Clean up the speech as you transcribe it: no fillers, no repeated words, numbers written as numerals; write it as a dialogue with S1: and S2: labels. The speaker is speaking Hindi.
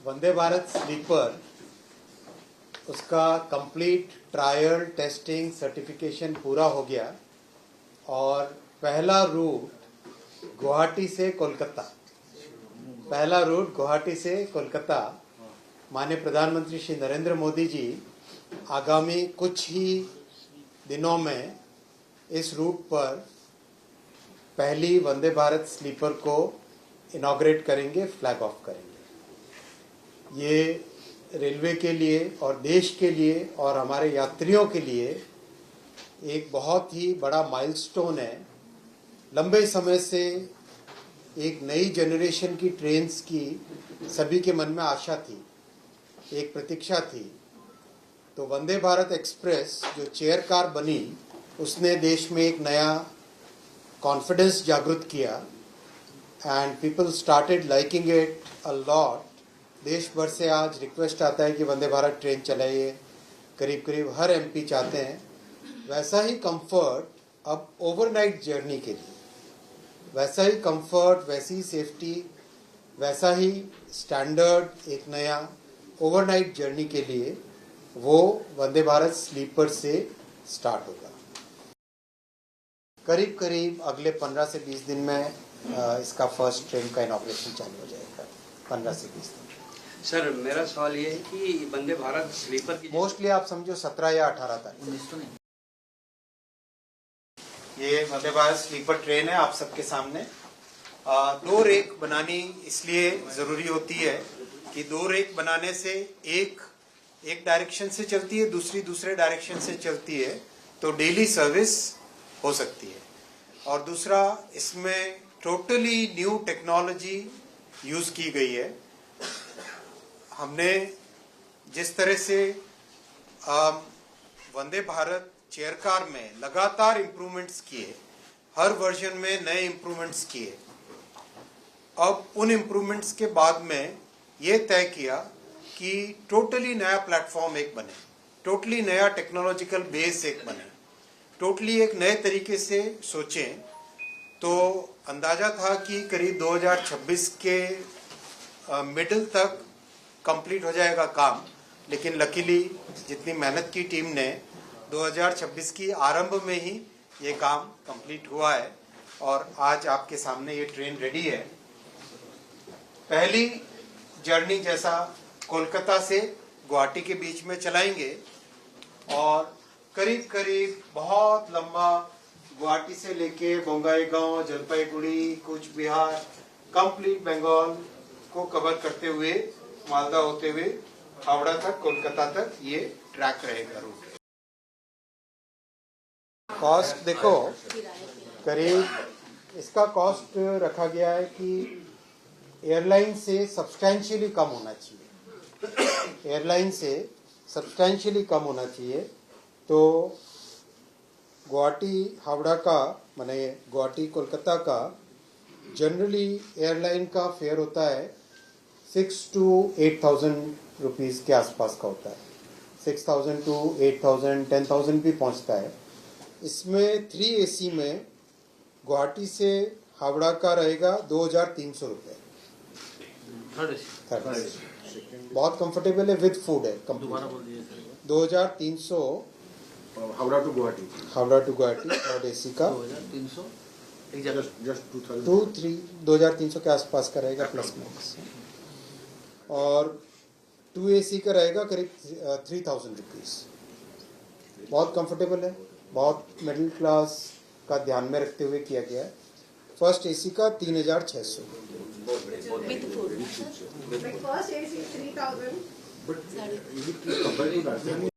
S1: वंदे भारत स्लीपर उसका कंप्लीट ट्रायल टेस्टिंग सर्टिफिकेशन पूरा हो गया और पहला रूट गुवाहाटी से कोलकाता माननीय प्रधानमंत्री श्री नरेंद्र मोदी जी आगामी कुछ ही दिनों में इस रूट पर पहली वंदे भारत स्लीपर को इनॉग्रेट करेंगे, फ्लैग ऑफ करेंगे। ये रेलवे के लिए और देश के लिए और हमारे यात्रियों के लिए एक बहुत ही बड़ा माइलस्टोन है। लंबे समय से एक नई जनरेशन की ट्रेन्स की सभी के मन में आशा थी, एक प्रतीक्षा थी। तो वंदे भारत एक्सप्रेस जो चेयर कार बनी उसने देश में एक नया कॉन्फिडेंस जागृत किया and people started liking it a lot. देश भर से आज रिक्वेस्ट आता है कि वंदे भारत ट्रेन चलाइए, करीब करीब हर एमपी चाहते हैं। वैसा ही कंफर्ट अब ओवरनाइट जर्नी के लिए, वैसा ही कंफर्ट, वैसी ही सेफ्टी, वैसा ही स्टैंडर्ड एक नया ओवरनाइट जर्नी के लिए वो वंदे भारत स्लीपर से स्टार्ट होगा। करीब करीब अगले 15 से 20 दिन में इसका फर्स्ट ट्रेन का इनॉग्रेशन चालू हो जाएगा। 15 से 20 दिन।
S2: सर मेरा सवाल ये है कि वंदे भारत स्लीपर की
S1: मोस्टली आप समझो 17 या 18 तारीख ये वंदे भारत स्लीपर ट्रेन है। आप सबके सामने 2 रेक बनानी इसलिए जरूरी होती है कि 2 रेक बनाने से एक डायरेक्शन से चलती है, दूसरे डायरेक्शन से चलती है, तो डेली सर्विस हो सकती है। और दूसरा, इसमें टोटली न्यू टेक्नोलॉजी यूज की गई है। हमने जिस तरह से वंदे भारत चेयर कार में लगातार इम्प्रूवमेंट्स किए, हर वर्जन में नए इम्प्रूवमेंट्स किए, अब उन इम्प्रूवमेंट्स के बाद में ये तय किया कि टोटली नया प्लेटफॉर्म एक बने, टोटली नया टेक्नोलॉजिकल बेस एक बने, टोटली एक नए तरीके से सोचें। तो अंदाजा था कि करीब 2026 के मिडिल तक कंप्लीट हो जाएगा काम, लेकिन लकीली जितनी मेहनत की टीम ने 2026 की आरंभ में ही ये काम कंप्लीट हुआ है और आज आपके सामने ये ट्रेन रेडी है। पहली जर्नी जैसा कोलकाता से गुवाहाटी के बीच में चलाएंगे और करीब करीब बहुत लंबा गुवाहाटी से लेके बोंगाईगांव, जलपाईगुड़ी, कूच बिहार, कंप्लीट बंगाल को कवर करते हुए मालदा होते हुए हावड़ा तक, कोलकाता तक ये ट्रैक रहेगा रूट। कॉस्ट देखो, करीब इसका कॉस्ट रखा गया है कि एयरलाइन से सब्सटैंशियली कम होना चाहिए। एयरलाइन से सब्सटैंशियली कम होना चाहिए। तो गुवाहाटी हावड़ा का माने गुवाहाटी कोलकाता का जनरली एयरलाइन का फेयर होता है 6 to 8,000 रुपीस के आसपास का होता है। 6,000 to 8,000, 10,000 भी पहुंचता है। इसमें 3 AC में गुवाहाटी से हावड़ा का रहेगा 2,300 रुपये। बहुत कंफर्टेबल है, विद फूड है। 2,300
S3: Howrah to Guwahati third AC का 2,300
S1: के आसपास का रहेगा प्लस माइनस। और 2 AC का रहेगा करीब 3,000 रुपीज। बहुत कंफर्टेबल है, बहुत मिडिल क्लास का ध्यान में रखते हुए किया गया है। फर्स्ट AC का 3,600
S4: First AC 3,000.